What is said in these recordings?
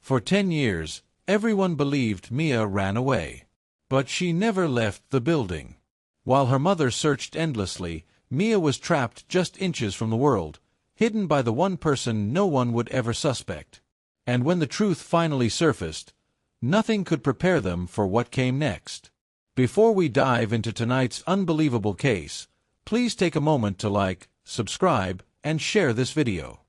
For 10 years, everyone believed Mia ran away. But she never left the building. While her mother searched endlessly, Mia was trapped just inches from the world, hidden by the one person no one would ever suspect. And when the truth finally surfaced, nothing could prepare them for what came next. Before we dive into tonight's unbelievable case, please take a moment to like, subscribe, and share this video.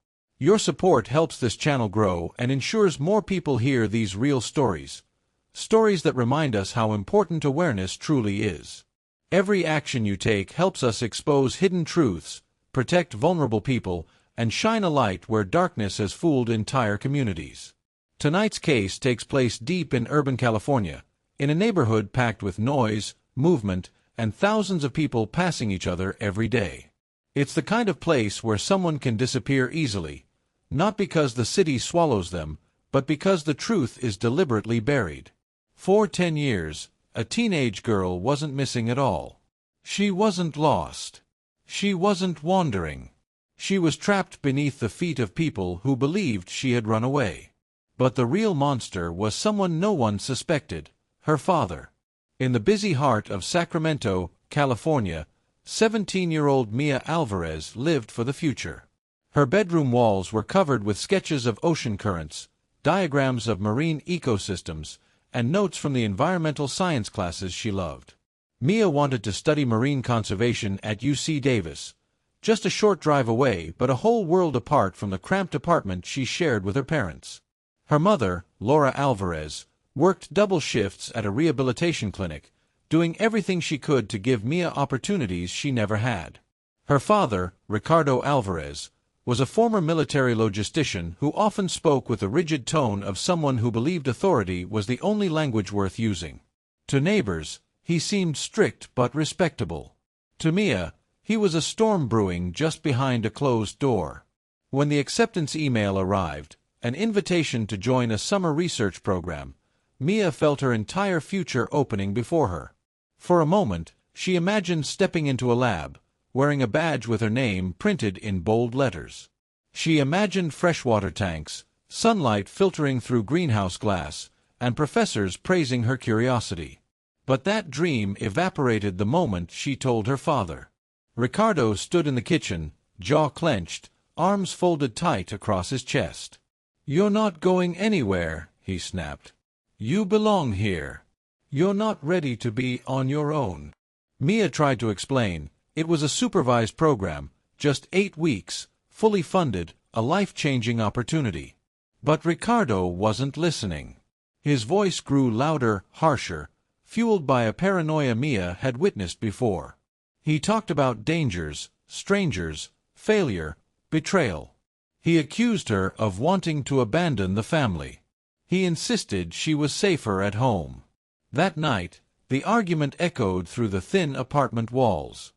Your support helps this channel grow and ensures more people hear these real stories. Stories that remind us how important awareness truly is. Every action you take helps us expose hidden truths, protect vulnerable people, and shine a light where darkness has fooled entire communities. Tonight's case takes place deep in urban California, in a neighborhood packed with noise, movement, and thousands of people passing each other every day. It's the kind of place where someone can disappear easily, not because the city swallows them, but because the truth is deliberately buried. For 10 years, a teenage girl wasn't missing at all. She wasn't lost. She wasn't wandering. She was trapped beneath the feet of people who believed she had run away. But the real monster was someone no one suspected, her father. In the busy heart of Sacramento, California, 17-year-old Mia Alvarez lived for the future. Her bedroom walls were covered with sketches of ocean currents, diagrams of marine ecosystems, and notes from the environmental science classes she loved. Mia wanted to study marine conservation at UC Davis, just a short drive away but a whole world apart from the cramped apartment she shared with her parents. Her mother, Laura Alvarez, worked double shifts at a rehabilitation clinic, doing everything she could to give Mia opportunities she never had. Her father, Ricardo Alvarez, was a former military logistician who often spoke with the rigid tone of someone who believed authority was the only language worth using. To neighbors, he seemed strict but respectable. To Mia, he was a storm brewing just behind a closed door. When the acceptance email arrived, an invitation to join a summer research program, Mia felt her entire future opening before her. For a moment, she imagined stepping into a lab, wearing a badge with her name printed in bold letters. She imagined freshwater tanks, sunlight filtering through greenhouse glass, and professors praising her curiosity. But that dream evaporated the moment she told her father. Ricardo stood in the kitchen, jaw clenched, arms folded tight across his chest. "You're not going anywhere," he snapped. "You belong here. You're not ready to be on your own." Mia tried to explain. It was a supervised program, just 8 weeks, fully funded, a life-changing opportunity. But Ricardo wasn't listening. His voice grew louder, harsher, fueled by a paranoia Mia had witnessed before. He talked about dangers, strangers, failure, betrayal. He accused her of wanting to abandon the family. He insisted she was safer at home. That night, the argument echoed through the thin apartment walls.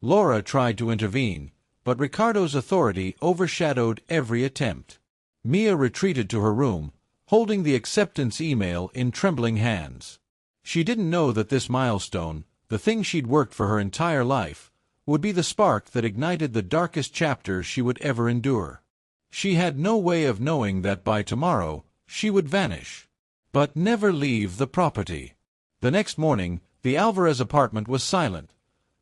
Laura tried to intervene, but Ricardo's authority overshadowed every attempt. Mia retreated to her room, holding the acceptance email in trembling hands. She didn't know that this milestone, the thing she'd worked for her entire life, would be the spark that ignited the darkest chapter she would ever endure. She had no way of knowing that by tomorrow, she would vanish. But never leave the property. The next morning, the Alvarez apartment was silent.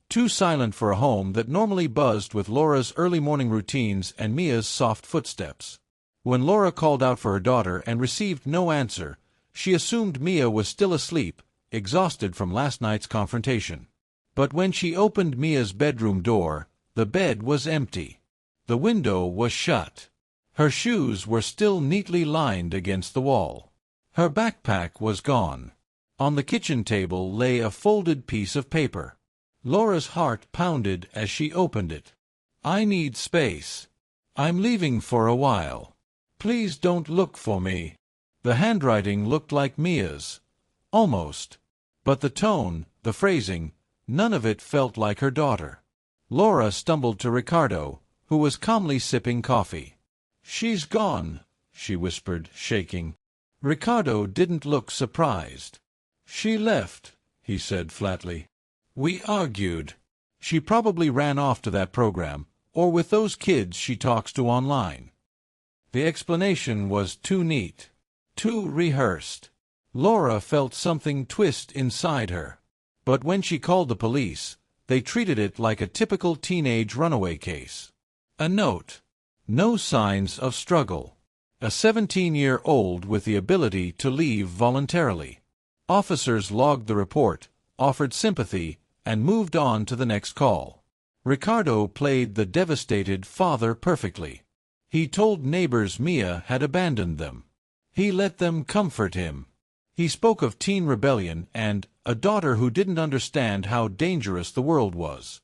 Too silent for a home that normally buzzed with Laura's early morning routines and Mia's soft footsteps. When Laura called out for her daughter and received no answer, she assumed Mia was still asleep, exhausted from last night's confrontation. But when she opened Mia's bedroom door, the bed was empty. The window was shut. Her shoes were still neatly lined against the wall. Her backpack was gone. On the kitchen table lay a folded piece of paper. Laura's heart pounded as she opened it. "I need space. I'm leaving for a while. Please don't look for me." The handwriting looked like Mia's. Almost. But the tone, the phrasing, none of it felt like her daughter. Laura stumbled to Ricardo, who was calmly sipping coffee. "She's gone," she whispered, shaking. Ricardo didn't look surprised. "She left," he said flatly. "We argued. She probably ran off to that program, or with those kids she talks to online." The explanation was too neat. Too rehearsed. Laura felt something twist inside her. But when she called the police, they treated it like a typical teenage runaway case. A note. No signs of struggle. A 17-year-old with the ability to leave voluntarily. Officers logged the report, offered sympathy, and moved on to the next call. Ricardo played the devastated father perfectly. He told neighbors Mia had abandoned them. He let them comfort him. He spoke of teen rebellion and a daughter who didn't understand how dangerous the world was.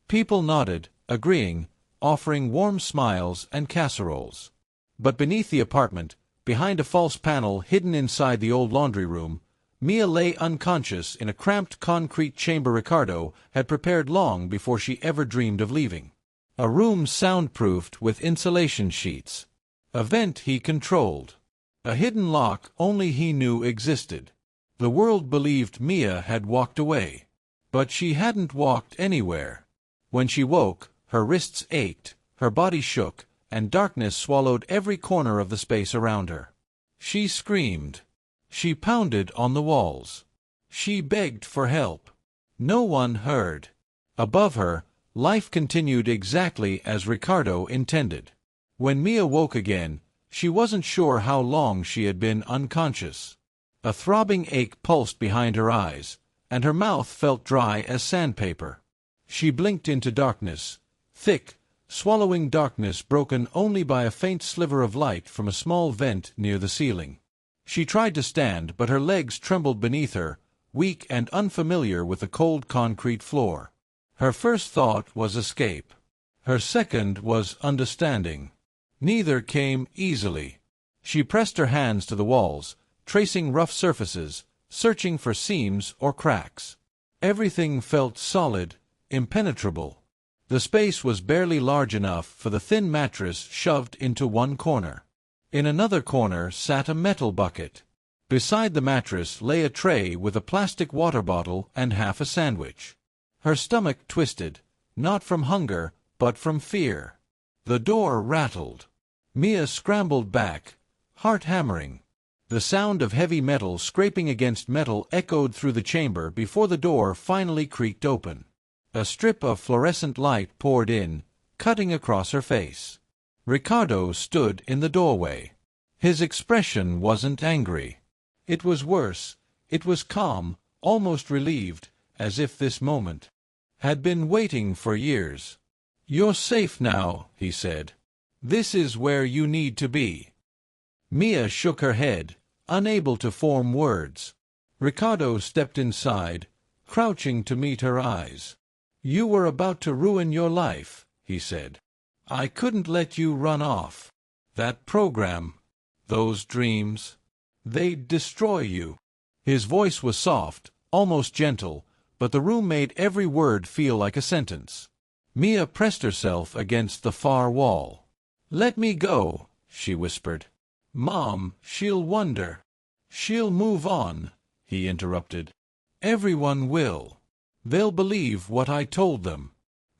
People nodded, agreeing, offering warm smiles and casseroles. But beneath the apartment, behind a false panel hidden inside the old laundry room, Mia lay unconscious in a cramped concrete chamber Ricardo had prepared long before she ever dreamed of leaving. A room soundproofed with insulation sheets. A vent he controlled. A hidden lock only he knew existed. The world believed Mia had walked away. But she hadn't walked anywhere. When she woke, her wrists ached, her body shook, and darkness swallowed every corner of the space around her. She screamed. She pounded on the walls. She begged for help. No one heard. Above her, life continued exactly as Ricardo intended. When Mia woke again, she wasn't sure how long she had been unconscious. A throbbing ache pulsed behind her eyes, and her mouth felt dry as sandpaper. She blinked into darkness, thick, swallowing darkness broken only by a faint sliver of light from a small vent near the ceiling. She tried to stand, but her legs trembled beneath her, weak and unfamiliar with the cold concrete floor. Her first thought was escape. Her second was understanding. Neither came easily. She pressed her hands to the walls, tracing rough surfaces, searching for seams or cracks. Everything felt solid, impenetrable. The space was barely large enough for the thin mattress shoved into one corner. In another corner sat a metal bucket. Beside the mattress lay a tray with a plastic water bottle and half a sandwich. Her stomach twisted, not from hunger, but from fear. The door rattled. Mia scrambled back, heart hammering. The sound of heavy metal scraping against metal echoed through the chamber before the door finally creaked open. A strip of fluorescent light poured in, cutting across her face. Ricardo stood in the doorway. His expression wasn't angry. It was worse. It was calm, almost relieved, as if this moment had been waiting for years. "You're safe now," he said. "This is where you need to be." Mia shook her head, unable to form words. Ricardo stepped inside, crouching to meet her eyes. "You were about to ruin your life," he said. "I couldn't let you run off. That program, those dreams, they'd destroy you." His voice was soft, almost gentle, but the room made every word feel like a sentence. Mia pressed herself against the far wall. "Let me go," she whispered. "Mom, she'll wonder." "She'll move on," he interrupted. "Everyone will. They'll believe what I told them.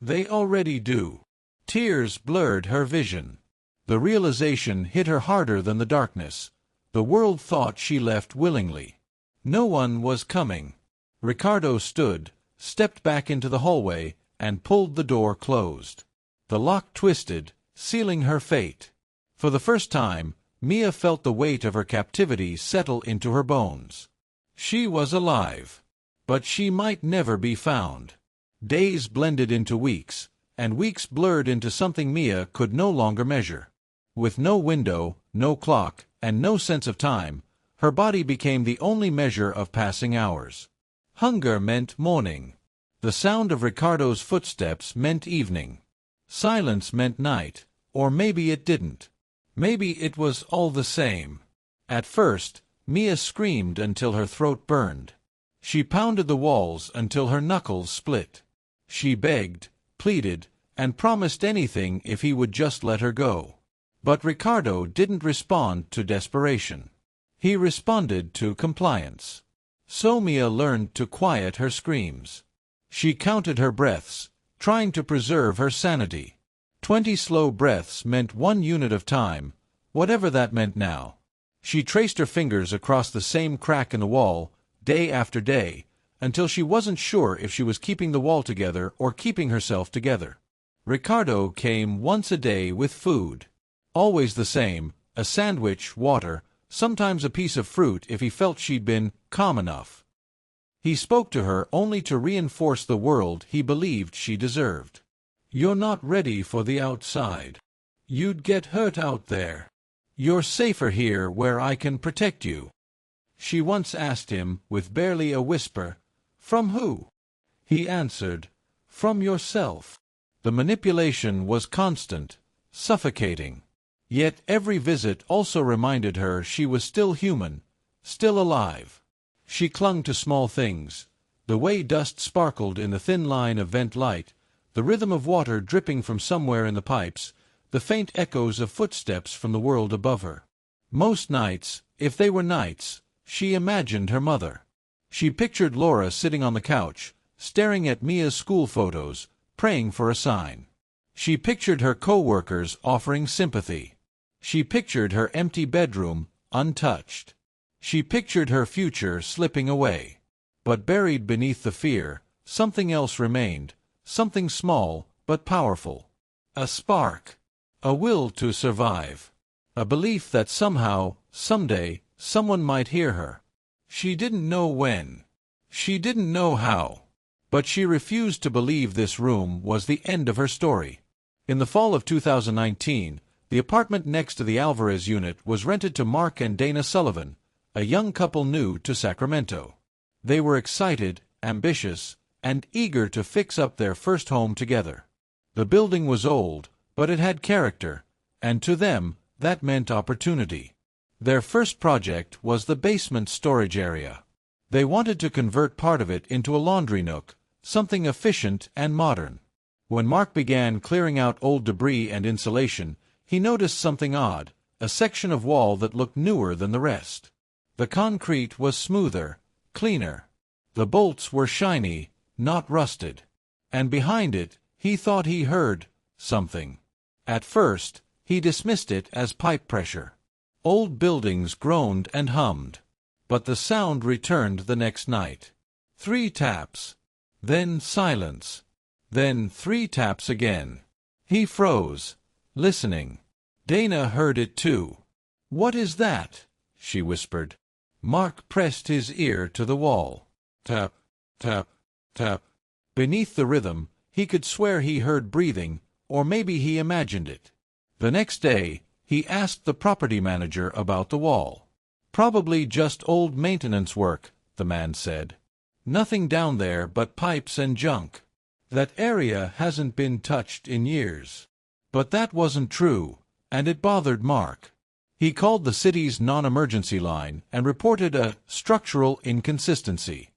They already do." Tears blurred her vision. The realization hit her harder than the darkness. The world thought she left willingly. No one was coming. Ricardo stood, stepped back into the hallway, and pulled the door closed. The lock twisted, sealing her fate. For the first time, Mia felt the weight of her captivity settle into her bones. She was alive. But she might never be found. Days blended into weeks, and weeks blurred into something Mia could no longer measure. With no window, no clock, and no sense of time, her body became the only measure of passing hours. Hunger meant morning. The sound of Ricardo's footsteps meant evening. Silence meant night, or maybe it didn't. Maybe it was all the same. At first, Mia screamed until her throat burned. She pounded the walls until her knuckles split. She begged, pleaded, and promised anything if he would just let her go. But Ricardo didn't respond to desperation. He responded to compliance. So Mia learned to quiet her screams. She counted her breaths, trying to preserve her sanity. 20 slow breaths meant 1 unit of time, whatever that meant now. She traced her fingers across the same crack in the wall, day after day, until she wasn't sure if she was keeping the wall together or keeping herself together. Ricardo came once a day with food. Always the same, a sandwich, water, sometimes a piece of fruit if he felt she'd been calm enough. He spoke to her only to reinforce the world he believed she deserved. "You're not ready for the outside. You'd get hurt out there. You're safer here where I can protect you." She once asked him, with barely a whisper, "From who?" He answered, "From yourself." The manipulation was constant, suffocating. Yet every visit also reminded her she was still human, still alive. She clung to small things, the way dust sparkled in the thin line of vent light, the rhythm of water dripping from somewhere in the pipes, the faint echoes of footsteps from the world above her. Most nights, if they were nights, she imagined her mother. She pictured Laura sitting on the couch, staring at Mia's school photos, praying for a sign. She pictured her co-workers offering sympathy. She pictured her empty bedroom, untouched. She pictured her future slipping away. But buried beneath the fear, something else remained, something small but powerful. A spark. A will to survive. A belief that somehow, someday, someone might hear her. She didn't know when. She didn't know how. But she refused to believe this room was the end of her story. In the fall of 2019, the apartment next to the Alvarez unit was rented to Mark and Dana Sullivan, a young couple new to Sacramento. They were excited, ambitious, and eager to fix up their first home together. The building was old, but it had character, and to them, that meant opportunity. Their first project was the basement storage area. They wanted to convert part of it into a laundry nook, something efficient and modern. When Mark began clearing out old debris and insulation, he noticed something odd, a section of wall that looked newer than the rest. The concrete was smoother, cleaner. The bolts were shiny, not rusted. And behind it, he thought he heard something. At first, he dismissed it as pipe pressure. Old buildings groaned and hummed. But the sound returned the next night. 3 taps. Then silence. Then 3 taps again. He froze, listening. Dana heard it too. "What is that?" she whispered. Mark pressed his ear to the wall. Tap, tap, tap. Beneath the rhythm, he could swear he heard breathing, or maybe he imagined it. The next day, he asked the property manager about the wall. "Probably just old maintenance work," the man said. "Nothing down there but pipes and junk. That area hasn't been touched in years." But that wasn't true, and it bothered Mark. He called the city's non-emergency line and reported a structural inconsistency.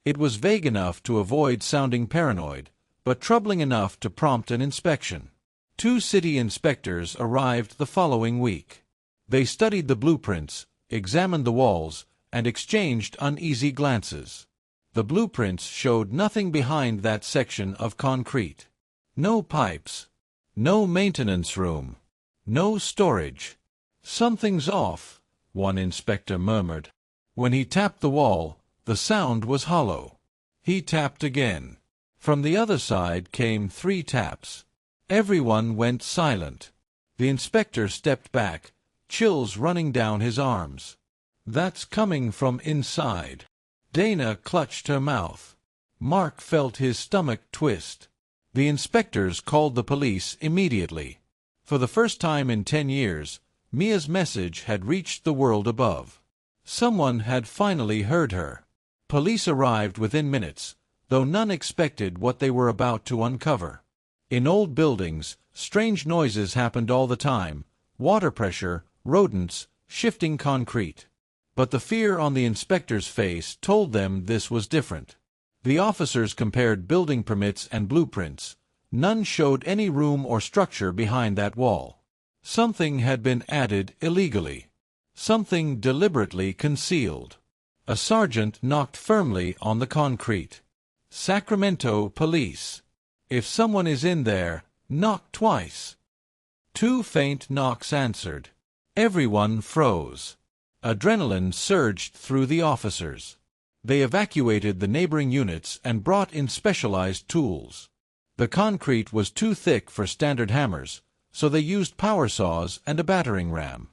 It was vague enough to avoid sounding paranoid, but troubling enough to prompt an inspection. 2 city inspectors arrived the following week. They studied the blueprints, examined the walls, and exchanged uneasy glances. The blueprints showed nothing behind that section of concrete. No pipes. No maintenance room. No storage. "Something's off," one inspector murmured. When he tapped the wall, the sound was hollow. He tapped again. From the other side came 3 taps. Everyone went silent. The inspector stepped back, chills running down his arms. "That's coming from inside." Dana clutched her mouth. Mark felt his stomach twist. The inspectors called the police immediately. For the first time in 10 years, Mia's message had reached the world above. Someone had finally heard her. Police arrived within minutes, though none expected what they were about to uncover. In old buildings, strange noises happened all the time: water pressure, rodents, shifting concrete. But the fear on the inspector's face told them this was different. The officers compared building permits and blueprints. None showed any room or structure behind that wall. Something had been added illegally. Something deliberately concealed. A sergeant knocked firmly on the concrete. "Sacramento Police. If someone is in there, knock twice." 2 faint knocks answered. Everyone froze. Adrenaline surged through the officers. They evacuated the neighboring units and brought in specialized tools. The concrete was too thick for standard hammers, so they used power saws and a battering ram.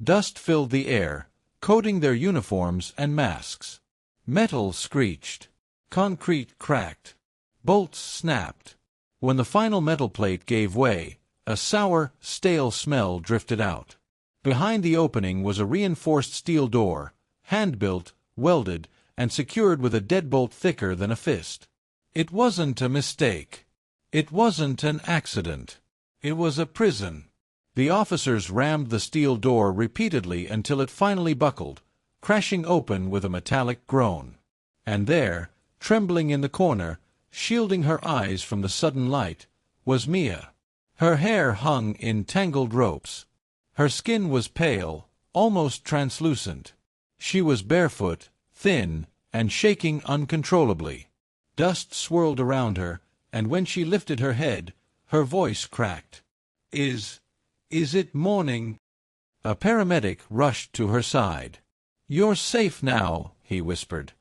Dust filled the air, coating their uniforms and masks. Metal screeched. Concrete cracked. Bolts snapped. When the final metal plate gave way, a sour, stale smell drifted out. Behind the opening was a reinforced steel door, hand-built, welded, and secured with a deadbolt thicker than a fist. It wasn't a mistake. It wasn't an accident. It was a prison. The officers rammed the steel door repeatedly until it finally buckled, crashing open with a metallic groan. And there, trembling in the corner, shielding her eyes from the sudden light, was Mia. Her hair hung in tangled ropes. Her skin was pale, almost translucent. She was barefoot, thin, and shaking uncontrollably. Dust swirled around her, and when she lifted her head, her voice cracked. Is it morning?" A paramedic rushed to her side. "You're safe now," he whispered.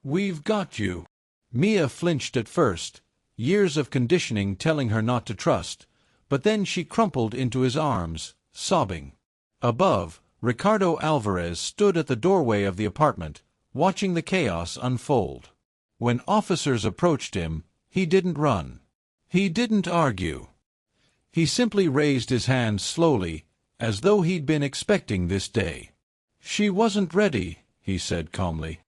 "We've got you." Mia flinched at first, years of conditioning telling her not to trust, but then she crumpled into his arms, sobbing. Above, Ricardo Alvarez stood at the doorway of the apartment, watching the chaos unfold. When officers approached him, he didn't run. He didn't argue. He simply raised his hand slowly, as though he'd been expecting this day. "She wasn't ready," he said calmly.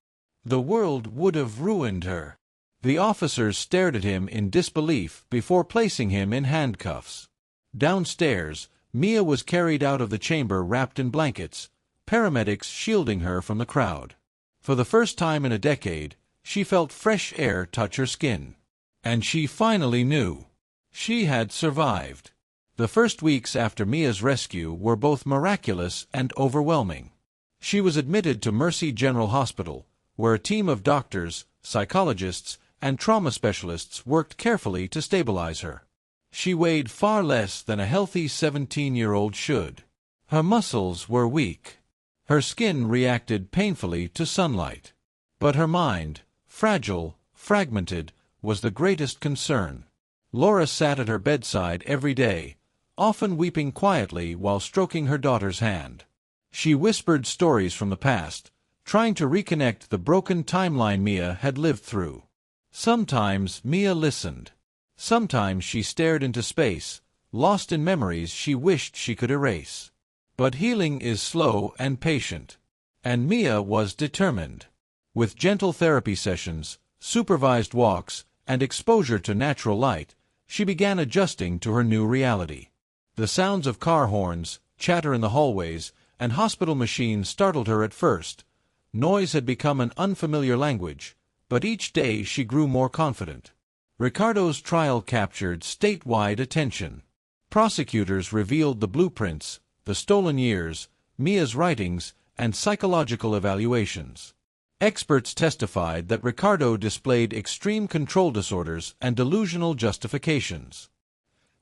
"The world would have ruined her." The officers stared at him in disbelief before placing him in handcuffs. Downstairs, Mia was carried out of the chamber wrapped in blankets, paramedics shielding her from the crowd. For the first time in a decade, she felt fresh air touch her skin. And she finally knew. She had survived. The first weeks after Mia's rescue were both miraculous and overwhelming. She was admitted to Mercy General Hospital, where a team of doctors, psychologists, and trauma specialists worked carefully to stabilize her. She weighed far less than a healthy 17-year-old should. Her muscles were weak. Her skin reacted painfully to sunlight. But her mind, fragile, fragmented, was the greatest concern. Laura sat at her bedside every day, often weeping quietly while stroking her daughter's hand. She whispered stories from the past, trying to reconnect the broken timeline Mia had lived through. Sometimes Mia listened. Sometimes she stared into space, lost in memories she wished she could erase. But healing is slow and patient. And Mia was determined. With gentle therapy sessions, supervised walks, and exposure to natural light, she began adjusting to her new reality. The sounds of car horns, chatter in the hallways, and hospital machines startled her at first. Noise had become an unfamiliar language, but each day she grew more confident. Ricardo's trial captured statewide attention. Prosecutors revealed the blueprints, the stolen years, Mia's writings, and psychological evaluations. Experts testified that Ricardo displayed extreme control disorders and delusional justifications.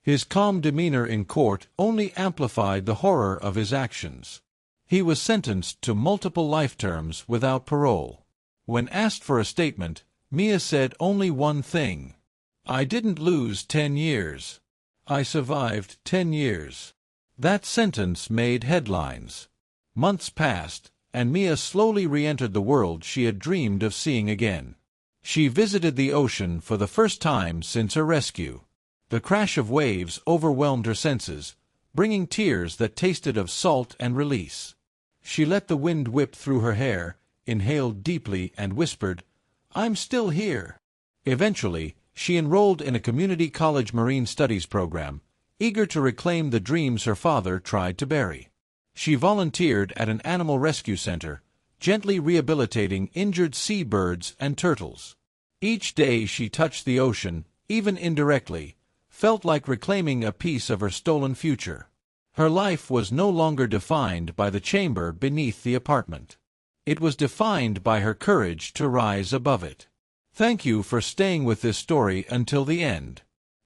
His calm demeanor in court only amplified the horror of his actions. He was sentenced to multiple life terms without parole. When asked for a statement, Mia said only one thing: "I didn't lose 10 years. I survived 10 years." That sentence made headlines. Months passed, and Mia slowly re-entered the world she had dreamed of seeing again. She visited the ocean for the first time since her rescue. The crash of waves overwhelmed her senses, bringing tears that tasted of salt and release. She let the wind whip through her hair, inhaled deeply, and whispered, "I'm still here." Eventually, she enrolled in a community college marine studies program, eager to reclaim the dreams her father tried to bury. She volunteered at an animal rescue center, gently rehabilitating injured seabirds and turtles. Each day she touched the ocean, even indirectly, felt like reclaiming a piece of her stolen future. Her life was no longer defined by the chamber beneath the apartment. It was defined by her courage to rise above it. Thank you for staying with this story until the end.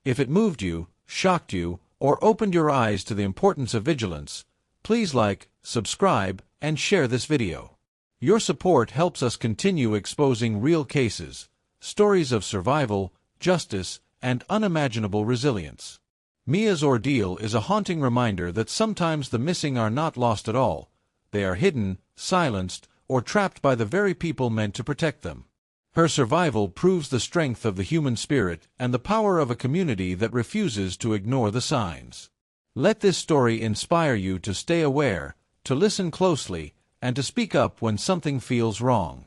If it moved you, shocked you, or opened your eyes to the importance of vigilance, please like, subscribe, and share this video. Your support helps us continue exposing real cases, stories of survival, justice, and unimaginable resilience. Mia's ordeal is a haunting reminder that sometimes the missing are not lost at all. They are hidden, silenced, or trapped by the very people meant to protect them. Her survival proves the strength of the human spirit and the power of a community that refuses to ignore the signs. Let this story inspire you to stay aware, to listen closely, and to speak up when something feels wrong.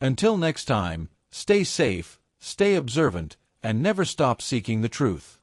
Until next time, stay safe, stay observant, and never stop seeking the truth.